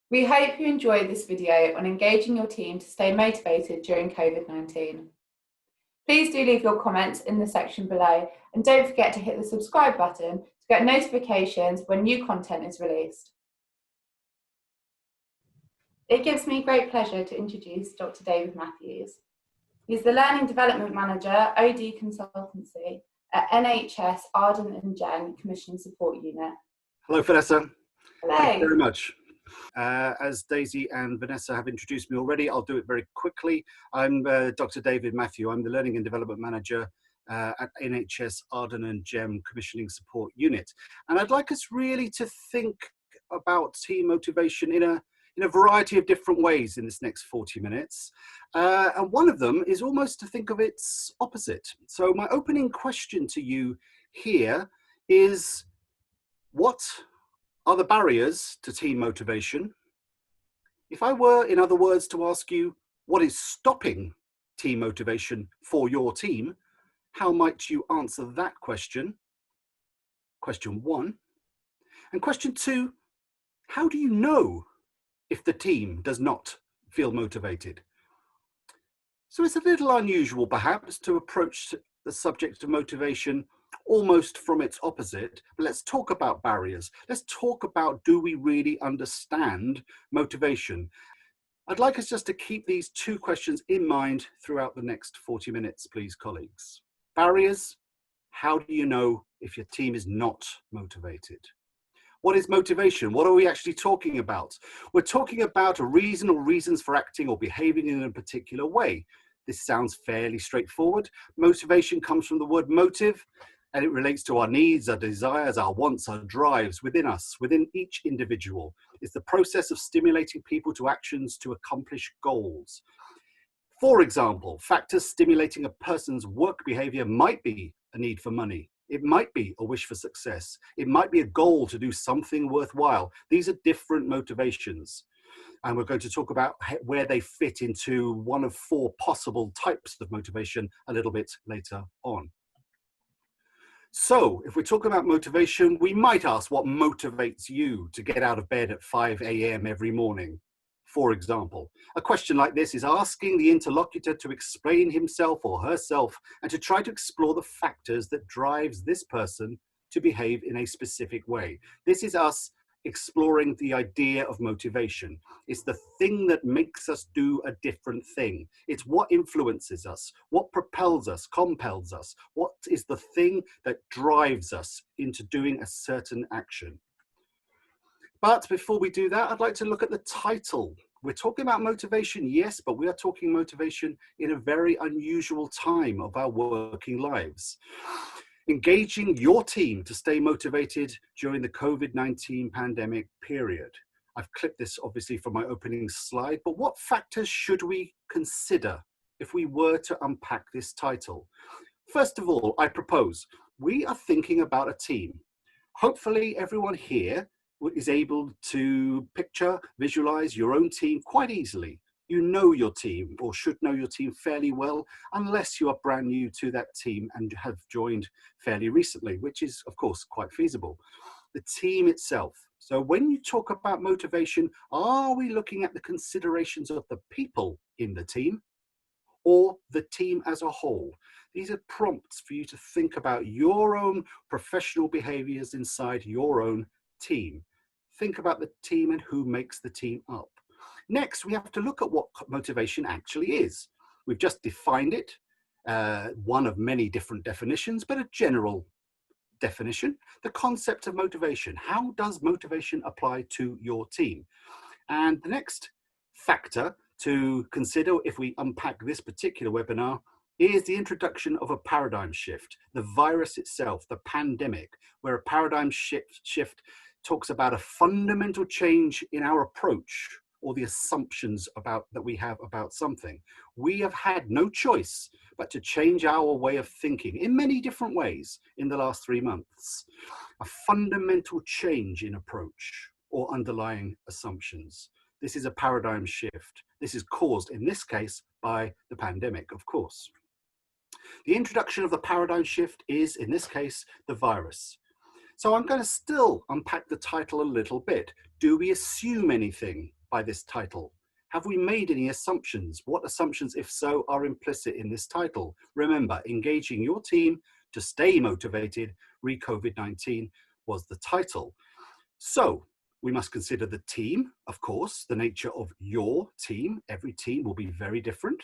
We hope you enjoyed this video on engaging your team to stay motivated during COVID-19. Please do leave your comments in the section below, and don't forget to hit the subscribe button to get notifications when new content is released. It gives me great pleasure to introduce Dr. David Mathews. He's the Learning Development Manager, OD Consultancy at NHS Arden and Gem Commissioning Support Unit. Hello, Vanessa. Hello. Thank you very much. As Daisy and Vanessa have introduced me already, I'll do it very quickly. I'm Dr. David Mathew. I'm the Learning and Development Manager at NHS Arden and Gem Commissioning Support Unit. And I'd like us really to think about team motivation in a variety of different ways in this next 40 minutes. And one of them is almost to think of its opposite. So my opening question to you here is, what are the barriers to team motivation? If I were, in other words, to ask you, what is stopping team motivation for your team, how might you answer that question? Question one. And question two, how do you know if the team does not feel motivated? So it's a little unusual, perhaps, to approach the subject of motivation almost from its opposite. But let's talk about barriers. Let's talk about, do we really understand motivation? I'd like us just to keep these two questions in mind throughout the next 40 minutes, please, colleagues. Barriers, how do you know if your team is not motivated? What is motivation? What are we actually talking about? We're talking about a reason or reasons for acting or behaving in a particular way. This sounds fairly straightforward. Motivation comes from the word motive, and it relates to our needs, our desires, our wants, our drives within us, within each individual. It's the process of stimulating people to actions to accomplish goals. For example, factors stimulating a person's work behavior might be a need for money. It might be a wish for success. It might be a goal to do something worthwhile. These are different motivations. And we're going to talk about where they fit into one of four possible types of motivation a little bit later on. So if we're talking about motivation, we might ask, what motivates you to get out of bed at 5 a.m. every morning? For example, a question like this is asking the interlocutor to explain himself or herself and to try to explore the factors that drives this person to behave in a specific way. This is us exploring the idea of motivation. It's the thing that makes us do a different thing. It's what influences us, what propels us, compels us, what is the thing that drives us into doing a certain action. But before we do that, I'd like to look at the title. We're talking about motivation, yes, but we are talking motivation in a very unusual time of our working lives. Engaging your team to stay motivated during the COVID-19 pandemic period. I've clipped this obviously from my opening slide, but what factors should we consider if we were to unpack this title? First of all, I propose we are thinking about a team. Hopefully everyone here is able to picture, visualize your own team quite easily. You know your team, or should know your team fairly well, unless you are brand new to that team and have joined fairly recently, which is of course quite feasible. The team itself. So when you talk about motivation, are we looking at the considerations of the people in the team or the team as a whole? These are prompts for you to think about your own professional behaviors inside your own team. Think about the team and who makes the team up. Next, we have to look at what motivation actually is. We've just defined it, one of many different definitions, but a general definition. The concept of motivation. How does motivation apply to your team? And the next factor to consider if we unpack this particular webinar is the introduction of a paradigm shift, the virus itself, the pandemic, where a paradigm shift talks about a fundamental change in our approach or the assumptions that we have about something. We have had no choice but to change our way of thinking in many different ways in the last 3 months. A fundamental change in approach or underlying assumptions. This is a paradigm shift. This is caused, in this case, by the pandemic, of course. The introduction of the paradigm shift is, in this case, the virus. So I'm going to still unpack the title a little bit. Do we assume anything by this title? Have we made any assumptions? What assumptions, if so, are implicit in this title? Remember, engaging your team to stay motivated re-COVID-19 was the title. So we must consider the team, of course, the nature of your team. Every team will be very different.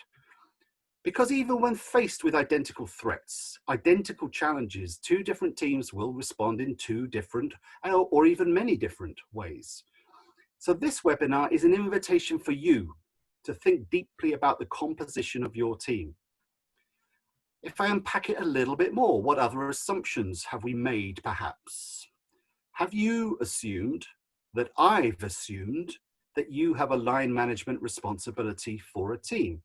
Because even when faced with identical threats, identical challenges, two different teams will respond in two different or even many different ways. So this webinar is an invitation for you to think deeply about the composition of your team. If I unpack it a little bit more, what other assumptions have we made perhaps? Have you assumed that I've assumed that you have a line management responsibility for a team?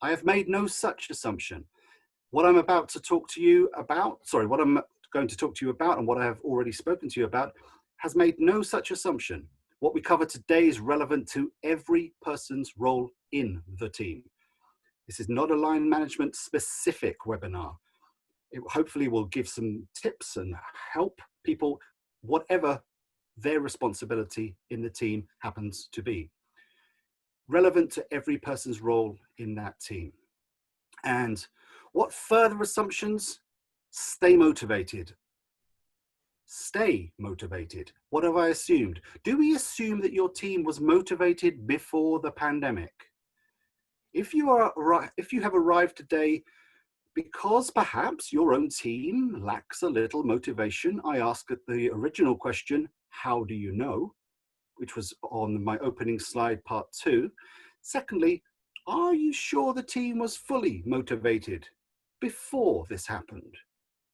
I have made no such assumption. What I'm about to talk to you about, what I'm going to talk to you about and what I have already spoken to you about has made no such assumption. What we cover today is relevant to every person's role in the team. This is not a line management specific webinar. It hopefully will give some tips and help people, whatever their responsibility in the team happens to be. Relevant to every person's role in that team. And what further assumptions? Stay motivated. Stay motivated. What have I assumed? Do we assume that your team was motivated before the pandemic? If you have arrived today because perhaps your own team lacks a little motivation, I ask at the original question, how do you know? Which was on my opening slide, part 2. Secondly, are you sure the team was fully motivated before this happened?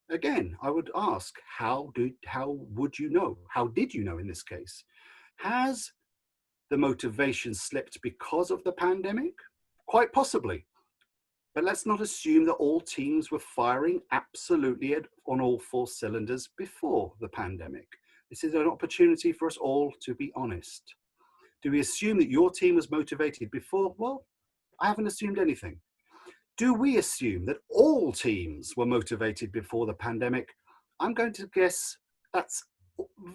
Again, I would ask, how would you know? How did you know in this case? Has the motivation slipped because of the pandemic? Quite possibly. But let's not assume that all teams were firing absolutely on all 4 cylinders before the pandemic. This is an opportunity for us all to be honest. Do we assume that your team was motivated before? Well, I haven't assumed anything. Do we assume that all teams were motivated before the pandemic? I'm going to guess that's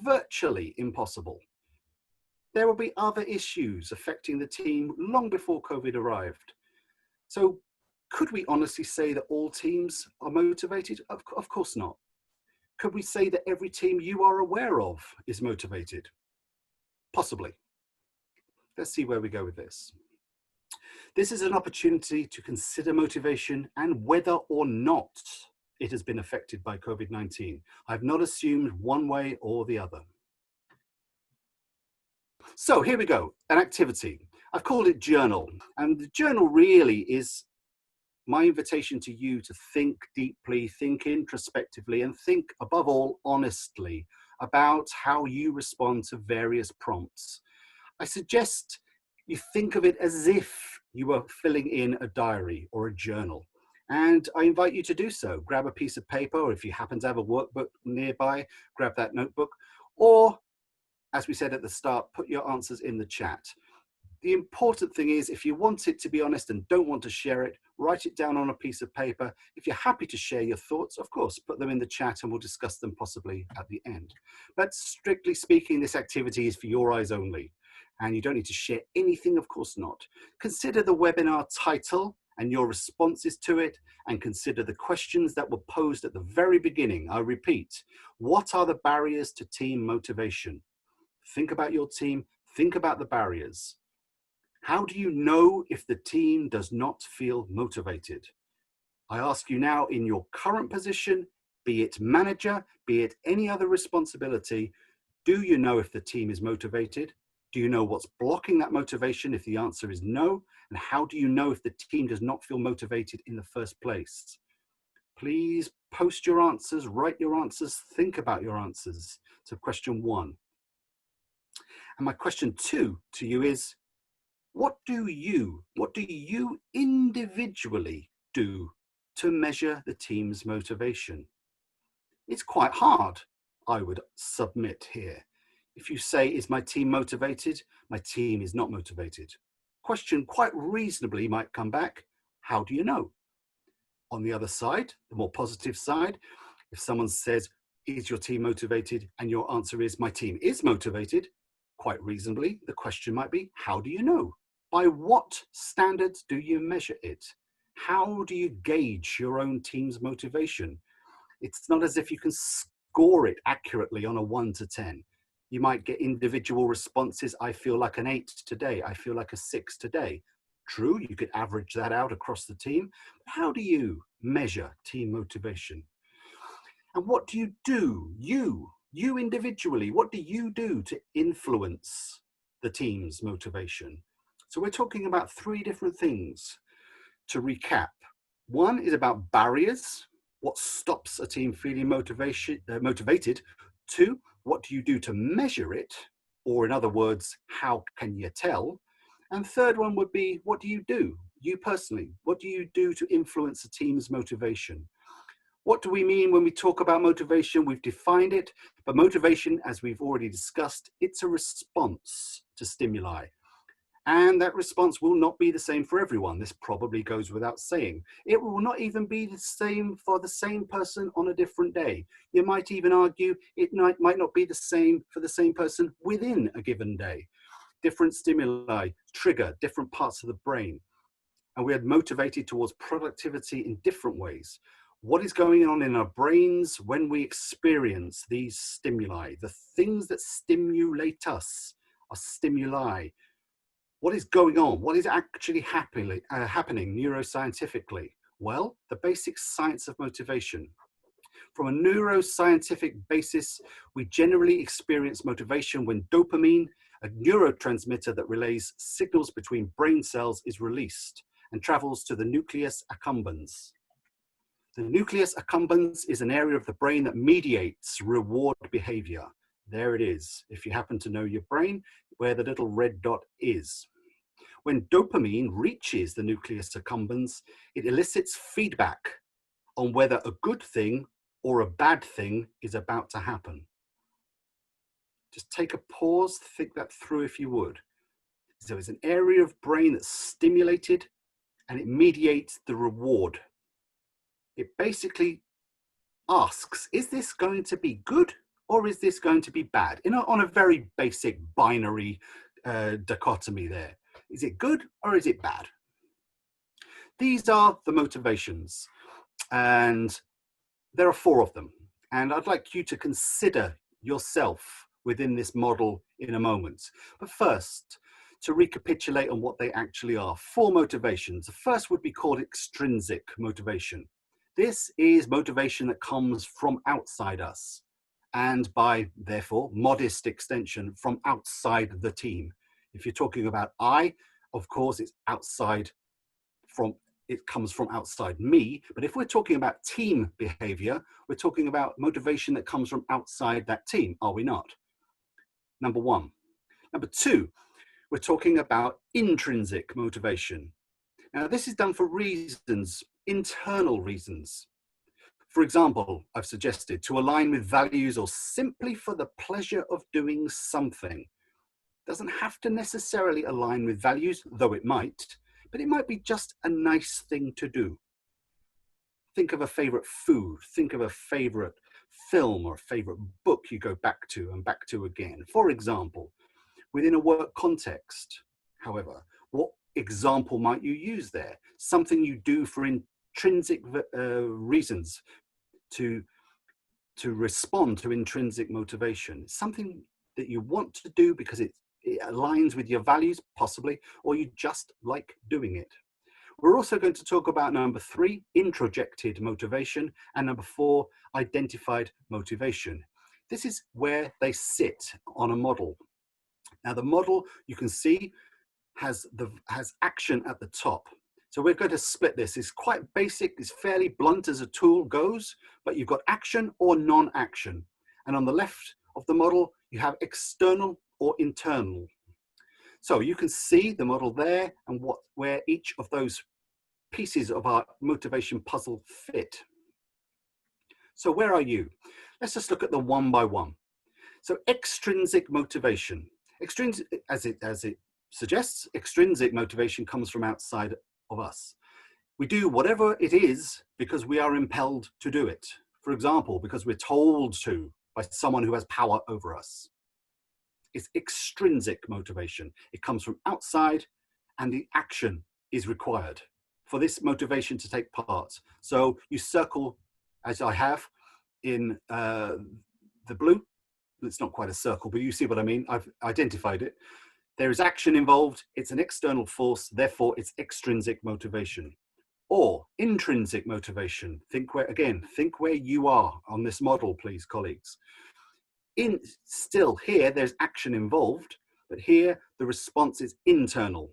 virtually impossible. There will be other issues affecting the team long before COVID arrived. So could we honestly say that all teams are motivated? Of course not. Could we say that every team you are aware of is motivated? Possibly. Let's see where we go with this. This is an opportunity to consider motivation and whether or not it has been affected by COVID-19. I've not assumed one way or the other. So here we go, an activity. I've called it journal, and the journal really is my invitation to you to think deeply, think introspectively, and think above all honestly about how you respond to various prompts. I suggest you think of it as if you were filling in a diary or a journal. And I invite you to do so. Grab a piece of paper, or if you happen to have a workbook nearby, grab that notebook. Or, as we said at the start, put your answers in the chat. The important thing is, if you want it to be honest and don't want to share it, write it down on a piece of paper. If you're happy to share your thoughts, of course, put them in the chat and we'll discuss them possibly at the end. But strictly speaking, this activity is for your eyes only. And you don't need to share anything, of course not. Consider the webinar title and your responses to it, and consider the questions that were posed at the very beginning. I repeat, what are the barriers to team motivation? Think about your team, think about the barriers. How do you know if the team does not feel motivated? I ask you now, in your current position, be it manager, be it any other responsibility, do you know if the team is motivated? Do you know what's blocking that motivation if the answer is no? And how do you know if the team does not feel motivated in the first place? Please post your answers, write your answers, think about your answers to question 1. And my question 2 to you is, what do you individually do to measure the team's motivation? It's quite hard, I would submit here. If you say, is my team motivated? My team is not motivated. Question quite reasonably might come back, how do you know? On the other side, the more positive side, if someone says, is your team motivated? And your answer is, my team is motivated. quite reasonably, the question might be, how do you know? By what standards do you measure it? How do you gauge your own team's motivation? It's not as if you can score it accurately on a 1 to 10. You might get individual responses. I feel like an 8 today. I feel like a 6 today. True, you could average that out across the team. But how do you measure team motivation? And what do you do? You individually, what do you do to influence the team's motivation? So we're talking about 3 different things to recap. 1 is about barriers. What stops a team feeling motivated? 2, what do you do to measure it? Or in other words, how can you tell? And 3rd one would be, what do? You personally, what do you do to influence a team's motivation? What do we mean when we talk about motivation? We've defined it, but motivation, as we've already discussed, it's a response to stimuli. And that response will not be the same for everyone. This probably goes without saying. It will not even be the same for the same person on a different day. You might even argue it might not be the same for the same person within a given day. Different stimuli trigger different parts of the brain. And we are motivated towards productivity in different ways. What is going on in our brains when we experience these stimuli? The things that stimulate us are stimuli. What is going on? What is actually happening neuroscientifically? Well, the basic science of motivation. From a neuroscientific basis, we generally experience motivation when dopamine, a neurotransmitter that relays signals between brain cells, is released and travels to the nucleus accumbens. The nucleus accumbens is an area of the brain that mediates reward behavior. There it is, if you happen to know your brain, where the little red dot is. When dopamine reaches the nucleus accumbens, it elicits feedback on whether a good thing or a bad thing is about to happen. Just take a pause, think that through if you would. So it's an area of brain that's stimulated and it mediates the reward. It basically asks, is this going to be good or is this going to be bad? On a very basic binary dichotomy there. Is it good or is it bad? These are the motivations, and there are 4 of them. And I'd like you to consider yourself within this model in a moment. But first, to recapitulate on what they actually are. 4 motivations. The first would be called extrinsic motivation. This is motivation that comes from outside us, and by, therefore, modest extension, from outside the team. If you're talking about I, of course, it's outside it comes from outside me. But if we're talking about team behavior, we're talking about motivation that comes from outside that team, are we not? Number 1. Number 2, we're talking about intrinsic motivation. Now, this is done for reasons, internal reasons. For example, I've suggested to align with values or simply for the pleasure of doing something. Doesn't have to necessarily align with values, though it might, but it might be just a nice thing to do. Think of a favorite food, think of a favorite film or a favorite book you go back to and back to again. For example, within a work context, however, what example might you use there? Something you do for intrinsic reasons to respond to intrinsic motivation. Something that you want to do because it aligns with your values, possibly, or you just like doing it. We're also going to talk about number 3, introjected motivation, and number 4, identified motivation. This is where they sit on a model. Now, the model, you can see, has action at the top. So we're going to split this. It's quite basic. It's fairly blunt as a tool goes, but you've got action or non-action. And on the left of the model, you have external or internal. So you can see the model there and where each of those pieces of our motivation puzzle fit. So where are you? Let's just look at them one by one. So extrinsic motivation. Extrinsic, as it suggests, extrinsic motivation comes from outside of us. We do whatever it is because we are impelled to do it. For example, because we're told to by someone who has power over us. is extrinsic motivation. It comes from outside and the action is required for this motivation to take part. So you circle, as I have in the blue. It's not quite a circle, but you see what I mean. I've identified it. There is action involved. It's an external force. Therefore, it's extrinsic motivation. Or intrinsic motivation. Think where you are on this model, please, colleagues. Still here, there's action involved, but here the response is internal.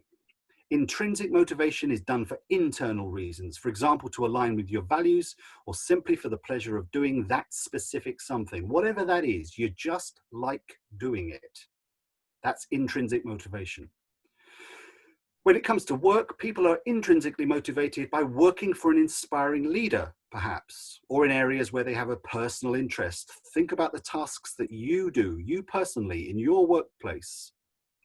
Intrinsic motivation is done for internal reasons, for example, to align with your values or simply for the pleasure of doing that specific something. Whatever that is, you just like doing it. That's intrinsic motivation. When it comes to work, people are intrinsically motivated by working for an inspiring leader, perhaps, or in areas where they have a personal interest. Think about the tasks that you do, you personally, in your workplace,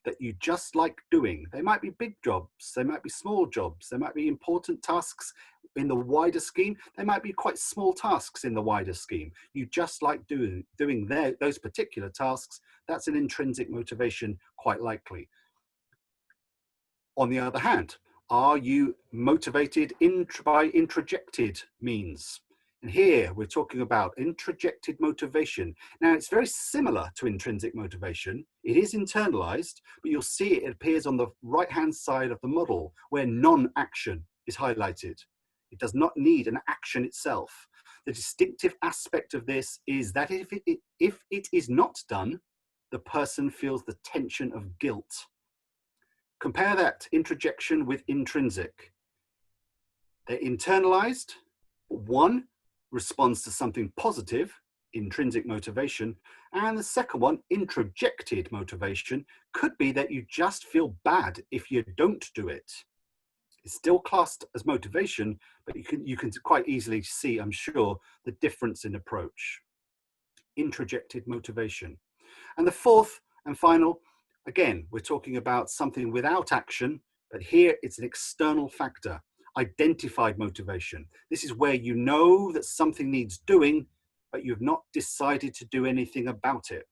that you just like doing. They might be big jobs, they might be small jobs, they might be important tasks in the wider scheme, they might be quite small tasks in the wider scheme. You just like doing those particular tasks. That's an intrinsic motivation, quite likely. On the other hand, are you motivated by introjected means? And here we're talking about introjected motivation. Now, it's very similar to intrinsic motivation. It is internalized, but you'll see it appears on the right-hand side of the model where non-action is highlighted. It does not need an action itself. The distinctive aspect of this is that if it is not done, the person feels the tension of guilt. Compare that introjection with intrinsic. They're internalized. One responds to something positive, intrinsic motivation, and the second one, introjected motivation, could be that you just feel bad if you don't do it. It's still classed as motivation, but you can quite easily see, I'm sure, the difference in approach. Introjected motivation. And the fourth and final, again, we're talking about something without action, but here it's an external factor. Identified motivation. This is where you know that something needs doing, but you've not decided to do anything about it.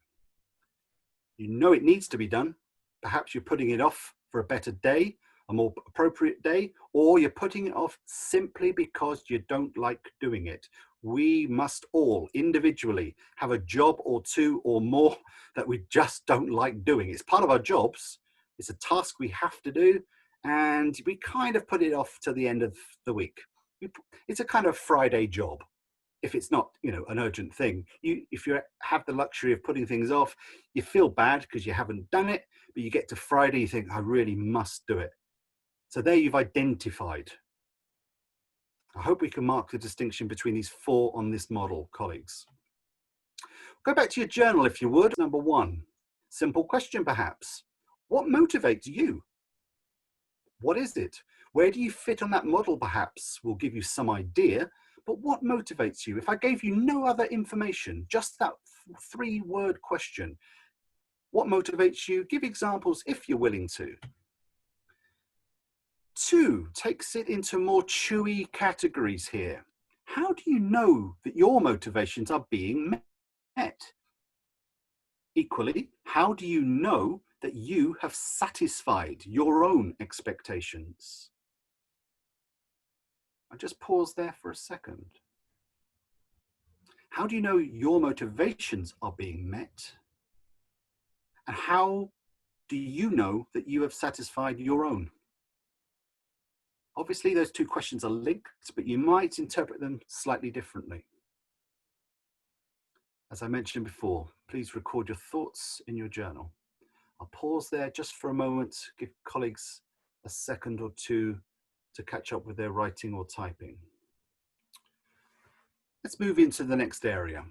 You know it needs to be done. Perhaps you're putting it off for a better day, a more appropriate day, or you're putting it off simply because you don't like doing it. We must all individually have a job or two or more that we just don't like doing. It's part of our jobs. It's a task we have to do, and we kind of put it off to the end of the week. It's a kind of Friday job. If it's not, an urgent thing, if you have the luxury of putting things off, you feel bad because you haven't done it, but you get to Friday, you think, I really must do it. So there you've identified. I hope we can mark the distinction between these four on this model, colleagues. Go back to your journal if you would. Number one, simple question perhaps. What motivates you? What is it? Where do you fit on that model perhaps? Will give you some idea, but what motivates you? If I gave you no other information, just that three-word question, what motivates you? Give examples if you're willing to. 2 takes it into more chewy categories here. How do you know that your motivations are being met? Equally, how do you know that you have satisfied your own expectations? I just pause there for a second. How do you know your motivations are being met? And how do you know that you have satisfied your own? Obviously, those two questions are linked, but you might interpret them slightly differently. As I mentioned before, please record your thoughts in your journal. I'll pause there just for a moment, give colleagues a second or two to catch up with their writing or typing. Let's move into the next area.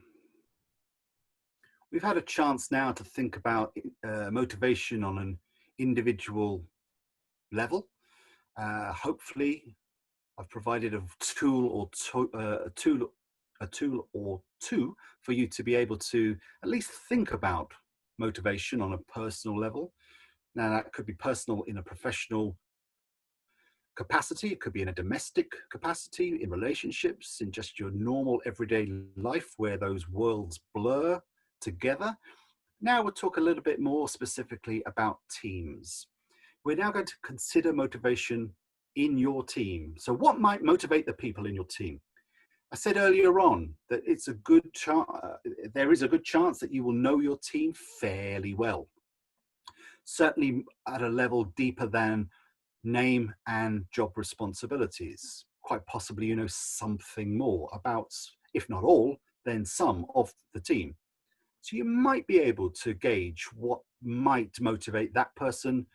We've had a chance now to think about motivation on an individual level. Hopefully, I've provided a tool or two for you to be able to at least think about motivation on a personal level. Now, that could be personal in a professional capacity, it could be in a domestic capacity, in relationships, in just your normal everyday life where those worlds blur together. Now we'll talk a little bit more specifically about teams. We're now going to consider motivation in your team. So what might motivate the people in your team? I said earlier on that there is a good chance that you will know your team fairly well. Certainly at a level deeper than name and job responsibilities. Quite possibly you know something more about, if not all, then some of the team. So you might be able to gauge what might motivate that person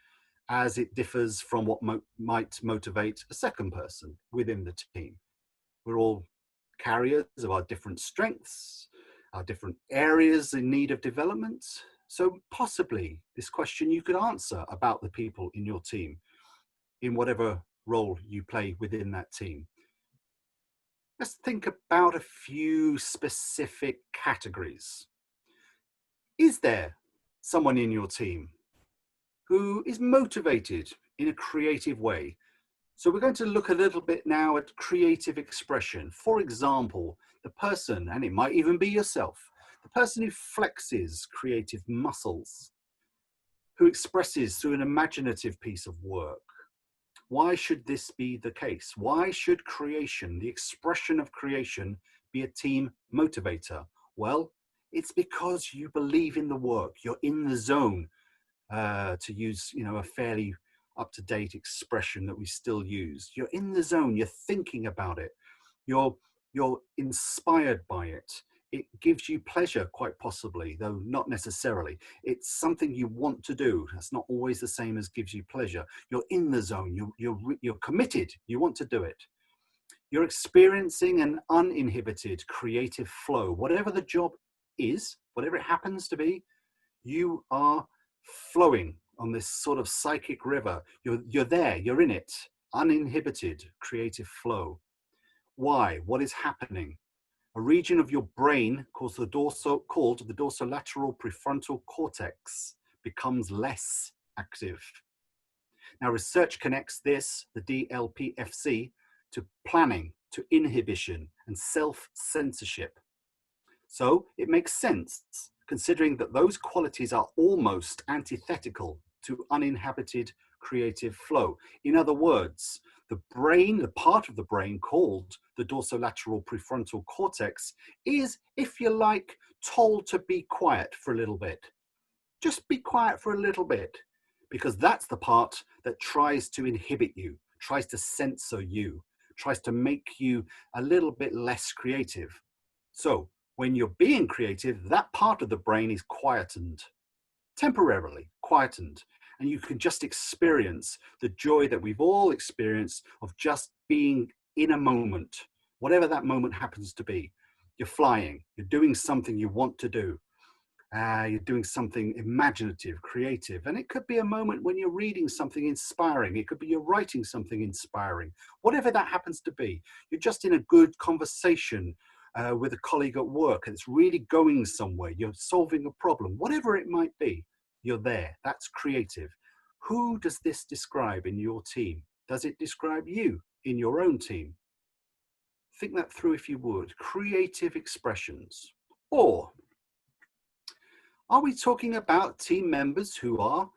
as it differs from what might motivate a second person within the team. We're all carriers of our different strengths, our different areas in need of development. So possibly this question you could answer about the people in your team in whatever role you play within that team. Let's think about a few specific categories. Is there someone in your team who is motivated in a creative way? So we're going to look a little bit now at creative expression. For example, the person, and it might even be yourself, the person who flexes creative muscles, who expresses through an imaginative piece of work. Why should this be the case? Why should creation, the expression of creation, be a team motivator? Well, it's because you believe in the work. You're in the zone, to use, a fairly up-to-date expression that we still use. You're in the zone. You're thinking about it. You're inspired by it. It gives you pleasure, quite possibly, though not necessarily. It's something you want to do. That's not always the same as gives you pleasure. You're in the zone. You're committed. You want to do it. You're experiencing an uninhibited creative flow. Whatever the job is, whatever it happens to be, you are flowing on this sort of psychic river. You're there. You're in it. Uninhibited creative flow. Why? What is happening? A region of your brain called the dorsolateral prefrontal cortex becomes less active. Now, research connects this, the DLPFC, to planning, to inhibition, and self-censorship. So it makes sense, considering that those qualities are almost antithetical to uninhibited creative flow. In other words, the brain, the part of the brain called the dorsolateral prefrontal cortex, is, if you like, told to be quiet for a little bit. Just be quiet for a little bit, because that's the part that tries to inhibit you, tries to censor you, tries to make you a little bit less creative. So when you're being creative, that part of the brain is quietened, temporarily quietened. And you can just experience the joy that we've all experienced of just being in a moment, whatever that moment happens to be. You're flying, you're doing something you want to do. You're doing something imaginative, creative. And it could be a moment when you're reading something inspiring. It could be you're writing something inspiring. Whatever that happens to be, you're just in a good conversation with a colleague at work, and it's really going somewhere. You're solving a problem, whatever it might be. You're there. That's creative. Who does this describe in your team? Does it describe you in your own team? Think that through if you would. Creative expressions. Or are we talking about team members who are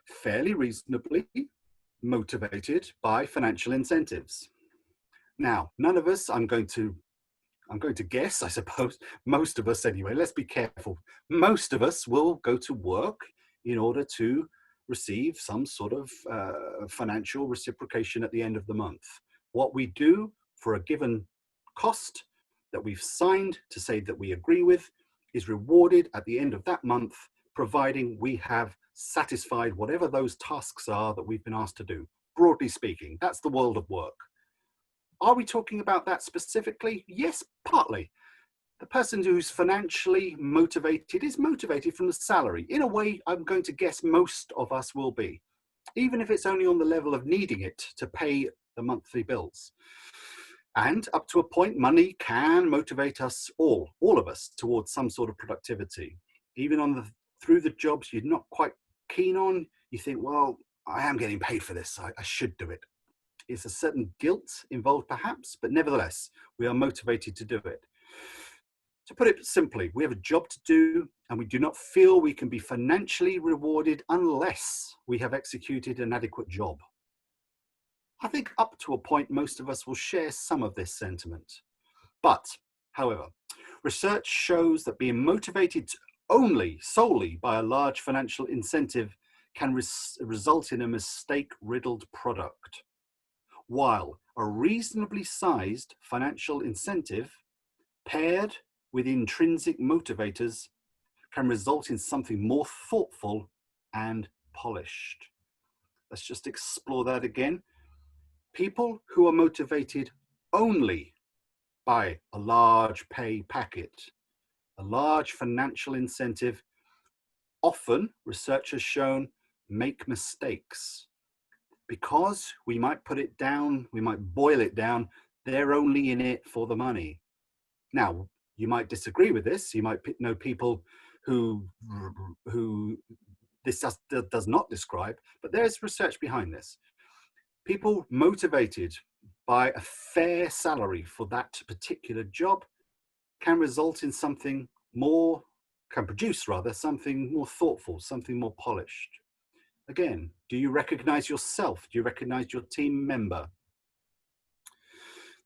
fairly reasonably motivated by financial incentives? Now, none of us, I'm going to guess, I suppose, most of us anyway, let's be careful. Most of us will go to work in order to receive some sort of financial reciprocation at the end of the month. What we do for a given cost that we've signed to say that we agree with is rewarded at the end of that month, providing we have satisfied whatever those tasks are that we've been asked to do. Broadly speaking, that's the world of work. Are we talking about that specifically? Yes, partly. The person who's financially motivated is motivated from the salary. In a way, I'm going to guess most of us will be, even if it's only on the level of needing it to pay the monthly bills. And up to a point, money can motivate us all of us, towards some sort of productivity. Even through the jobs you're not quite keen on, you think, well, I am getting paid for this, I should do it. It's a certain guilt involved perhaps, but nevertheless, we are motivated to do it. To put it simply, we have a job to do and we do not feel we can be financially rewarded unless we have executed an adequate job. I think up to a point, most of us will share some of this sentiment. But, however, research shows that being motivated solely by a large financial incentive can result in a mistake-riddled product, while a reasonably sized financial incentive paired with intrinsic motivators can result in something more thoughtful and polished. Let's just explore that again. People who are motivated only by a large pay packet, a large financial incentive, often, research has shown, make mistakes. Because we might put it down, we might boil it down, they're only in it for the money. Now, you might disagree with this. You might know people who this does not describe, but there's research behind this. People motivated by a fair salary for that particular job can result in something more, can produce rather, something more thoughtful, something more polished. Again, do you recognize yourself? Do you recognize your team member?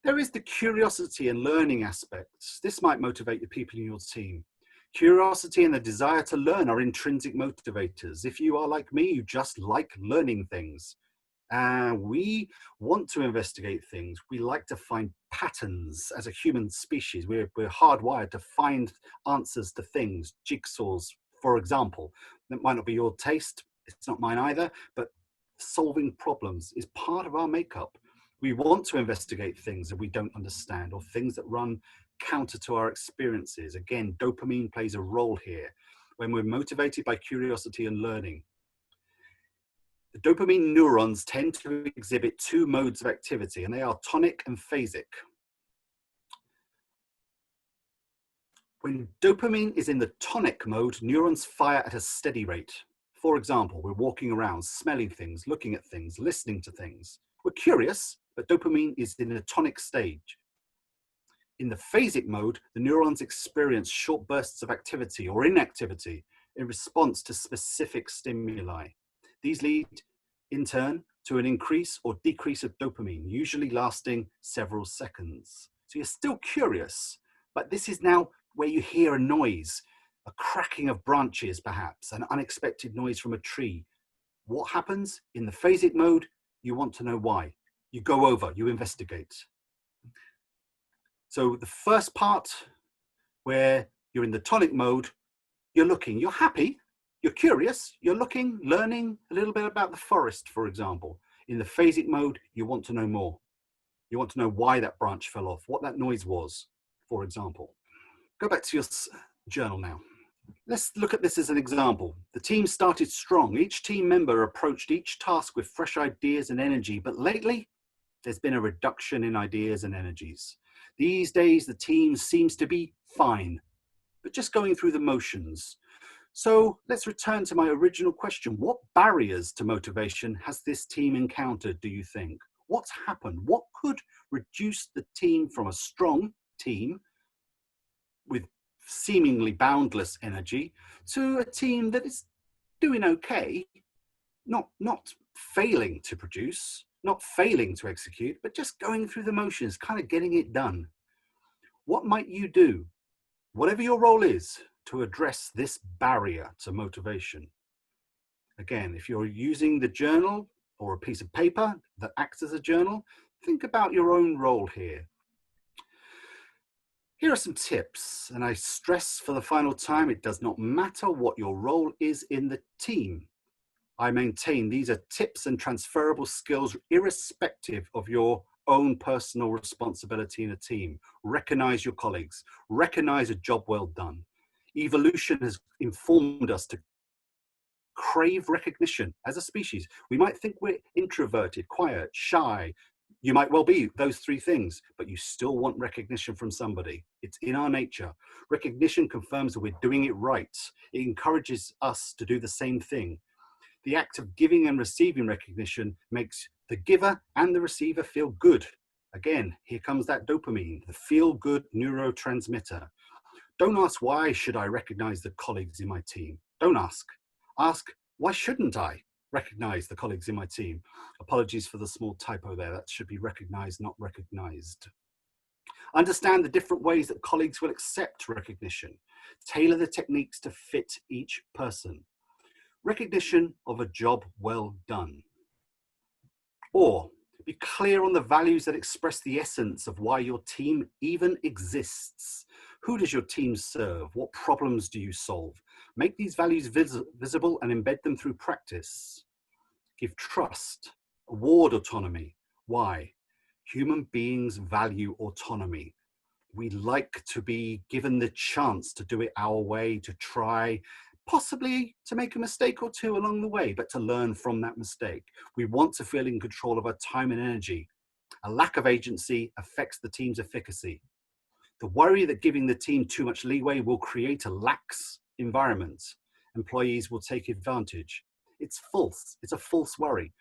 There is the curiosity and learning aspects. This might motivate the people in your team. Curiosity and the desire to learn are intrinsic motivators. If you are like me, you just like learning things. We want to investigate things. We like to find patterns as a human species. We're hardwired to find answers to things, jigsaws, for example. That might not be your taste. It's not mine either, but solving problems is part of our makeup. We want to investigate things that we don't understand or things that run counter to our experiences. Again, dopamine plays a role here when we're motivated by curiosity and learning. The dopamine neurons tend to exhibit two modes of activity, and they are tonic and phasic. When dopamine is in the tonic mode, neurons fire at a steady rate. For example, we're walking around, smelling things, looking at things, listening to things. We're curious, but dopamine is in a tonic stage. In the phasic mode, the neurons experience short bursts of activity or inactivity in response to specific stimuli. These lead, in turn, to an increase or decrease of dopamine, usually lasting several seconds. So you're still curious, but this is now where you hear a noise, a cracking of branches perhaps, an unexpected noise from a tree. What happens? In the phasic mode, you want to know why. You go over, you investigate. So the first part, where you're in the tonic mode, you're looking, you're happy, you're curious, you're looking, learning a little bit about the forest, for example. In the phasic mode, you want to know more. You want to know why that branch fell off, what that noise was, for example. Go back to your journal now. Let's look at this as an example. The team started strong. Each team member approached each task with fresh ideas and energy, but lately there's been a reduction in ideas and energies. These days, the team seems to be fine, but just going through the motions. So let's return to my original question. What barriers to motivation has this team encountered, do you think? What's happened? What could reduce the team from a strong team with seemingly boundless energy to a team that is doing okay, not failing to produce, not failing to execute, but just going through the motions, kind of getting it done? What might you do, whatever your role is, to address this barrier to motivation? Again, if you're using the journal or a piece of paper that acts as a journal, think about your own role here. Here are some tips, and I stress for the final time, it does not matter what your role is in the team. I maintain these are tips and transferable skills irrespective of your own personal responsibility in a team. Recognize your colleagues, recognize a job well done. Evolution has informed us to crave recognition as a species. We might think we're introverted, quiet, shy. You might well be those three things, but you still want recognition from somebody. It's in our nature. Recognition confirms that we're doing it right. It encourages us to do the same thing. The act of giving and receiving recognition makes the giver and the receiver feel good. Again, here comes that dopamine, the feel-good neurotransmitter. Don't ask, why should I recognize the colleagues in my team? Don't ask. Ask, why shouldn't I recognize the colleagues in my team? Apologies for the small typo there. That should be recognized, not recognized. Understand the different ways that colleagues will accept recognition. Tailor the techniques to fit each person. Recognition of a job well done. Or be clear on the values that express the essence of why your team even exists. Who does your team serve? What problems do you solve? Make these values visible and embed them through practice. Give trust. Award autonomy. Why? Human beings value autonomy. We like to be given the chance to do it our way, to try, possibly to make a mistake or two along the way, but to learn from that mistake. We want to feel in control of our time and energy. A lack of agency affects the team's efficacy. The worry that giving the team too much leeway will create a lax environment. Employees will take advantage. It's false. It's a false worry.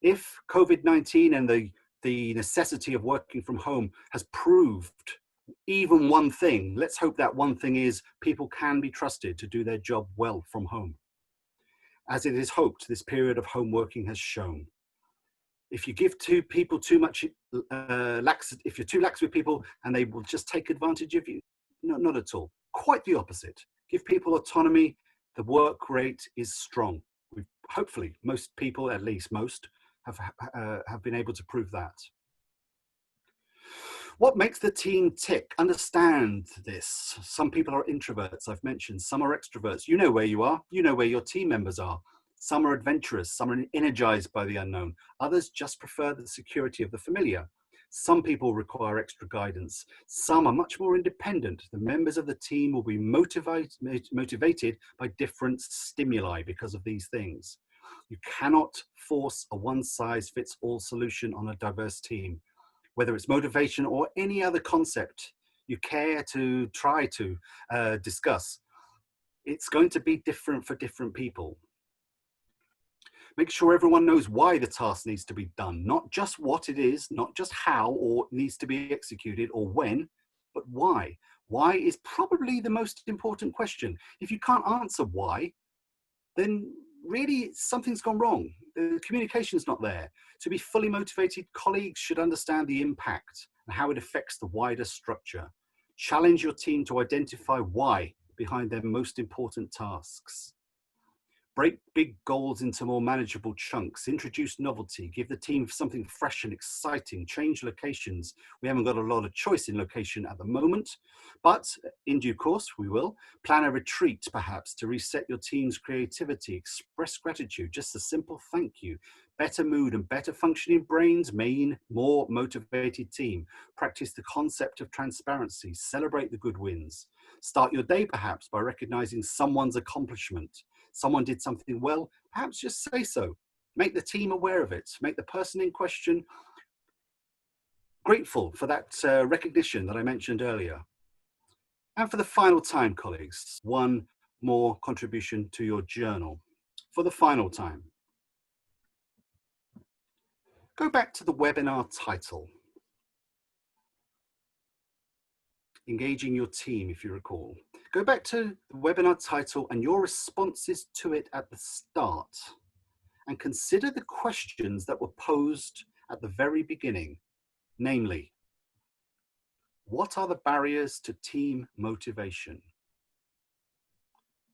If COVID-19 and the necessity of working from home has proved even one thing, let's hope that one thing is people can be trusted to do their job well from home. As it is hoped, this period of home working has shown. If you give people too much if you're too lax with people and they will just take advantage of you, no, not at all. Quite the opposite. Give people autonomy. The work rate is strong. Hopefully, most people, at least most, have been able to prove that. What makes the team tick? Understand this. Some people are introverts, I've mentioned. Some are extroverts. You know where you are. You know where your team members are. Some are adventurous. Some are energized by the unknown. Others just prefer the security of the familiar. Some people require extra guidance. Some are much more independent. The members of the team will be motivated by different stimuli because of these things. You cannot force a one-size-fits-all solution on a diverse team. Whether it's motivation or any other concept you care to try to discuss, it's going to be different for different people. Make sure everyone knows why the task needs to be done, not just what it is, not just how or needs to be executed or when, but why. Why is probably the most important question. If you can't answer why, then really something's gone wrong. The communication's not there. To be fully motivated, colleagues should understand the impact and how it affects the wider structure. Challenge your team to identify why behind their most important tasks. Break big goals into more manageable chunks. Introduce novelty. Give the team something fresh and exciting. Change locations. We haven't got a lot of choice in location at the moment, but in due course we will. Plan a retreat perhaps to reset your team's creativity. Express gratitude. Just a simple thank you. Better mood and better functioning brains mean more motivated team. Practice the concept of transparency. Celebrate the good wins. Start your day perhaps by recognizing someone's accomplishment. Someone did something well, perhaps just say so. Make the team aware of it. Make the person in question grateful for that recognition that I mentioned earlier. And for the final time, colleagues, one more contribution to your journal. For the final time, go back to the webinar title. Engaging your team, if you recall. Go back to the webinar title and your responses to it at the start, and consider the questions that were posed at the very beginning, namely, what are the barriers to team motivation?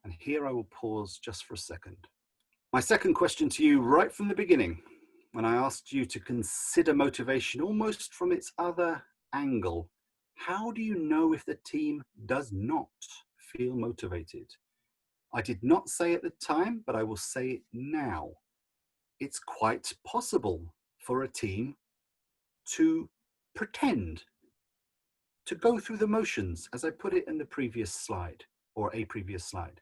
And here I will pause just for a second. My second question to you right from the beginning, when I asked you to consider motivation almost from its other angle, how do you know if the team does not feel motivated? I did not say at the time, but I will say it now. It's quite possible for a team to pretend, to go through the motions, as I put it in the previous slide, or a previous slide.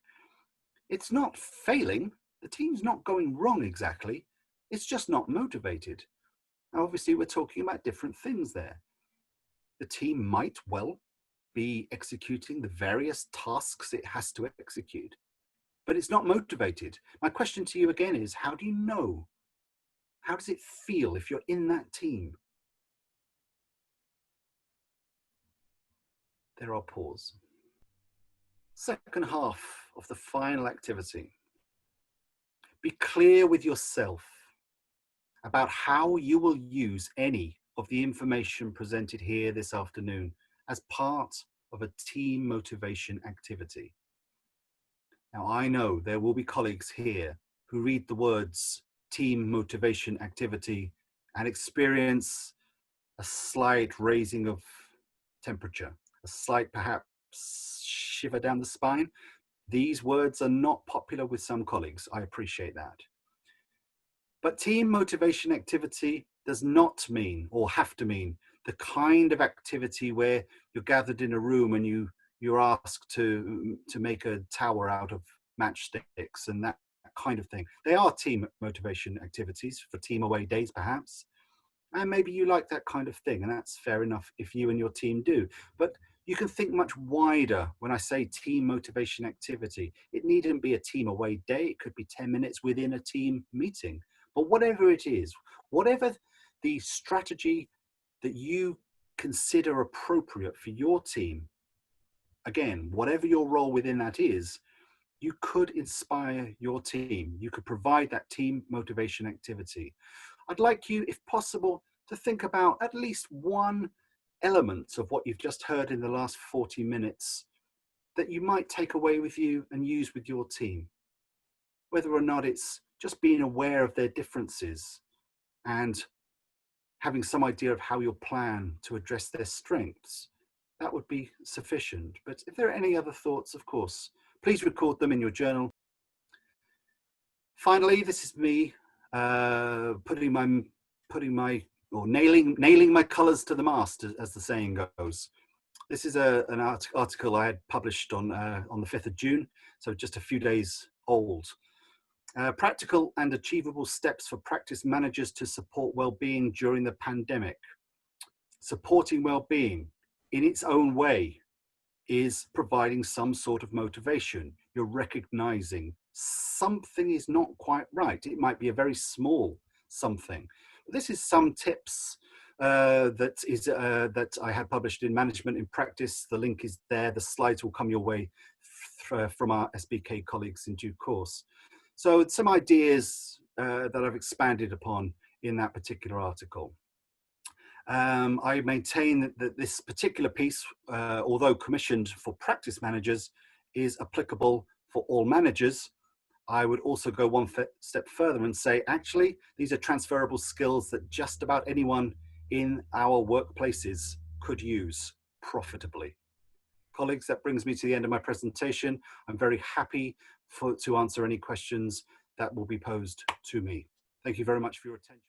It's not failing. The team's not going wrong exactly. It's just not motivated. Now, obviously, we're talking about different things there. The team might well be executing the various tasks it has to execute, but it's not motivated. My question to you again is, how do you know? How does it feel if you're in that team? There are pause. Second half of the final activity. Be clear with yourself about how you will use any of the information presented here this afternoon as part of a team motivation activity. Now, I know there will be colleagues here who read the words team motivation activity and experience a slight raising of temperature, a slight perhaps shiver down the spine. These words are not popular with some colleagues. I appreciate that. But team motivation activity does not mean or have to mean the kind of activity where you're gathered in a room and you're asked to make a tower out of matchsticks and that kind of thing. They are team motivation activities for team away days, perhaps. And maybe you like that kind of thing, and that's fair enough if you and your team do. But you can think much wider when I say team motivation activity. It needn't be a team away day. It could be 10 minutes within a team meeting. But whatever it is, whatever the strategy that you consider appropriate for your team, again, whatever your role within that is, you could inspire your team. You could provide that team motivation activity. I'd like you, if possible, to think about at least one element of what you've just heard in the last 40 minutes that you might take away with you and use with your team. Whether or not it's just being aware of their differences and having some idea of how you'll plan to address their strengths, that would be sufficient. But if there are any other thoughts, of course, please record them in your journal. Finally, this is me nailing my colours to the mast, as the saying goes. This is an article I had published on the 5th of June, so just a few days old. Practical and achievable steps for practice managers to support well-being during the pandemic. Supporting well-being in its own way is providing some sort of motivation. You're recognizing something is not quite right. It might be a very small something. This is some tips that I had published in Management in Practice. The link is there. The slides will come your way from our SBK colleagues in due course. So some ideas that I've expanded upon in that particular article. I maintain that this particular piece, although commissioned for practice managers, is applicable for all managers. I would also go one step further and say, actually, these are transferable skills that just about anyone in our workplaces could use profitably. Colleagues, that brings me to the end of my presentation. I'm very happy to answer any questions that will be posed to me. Thank you very much for your attention.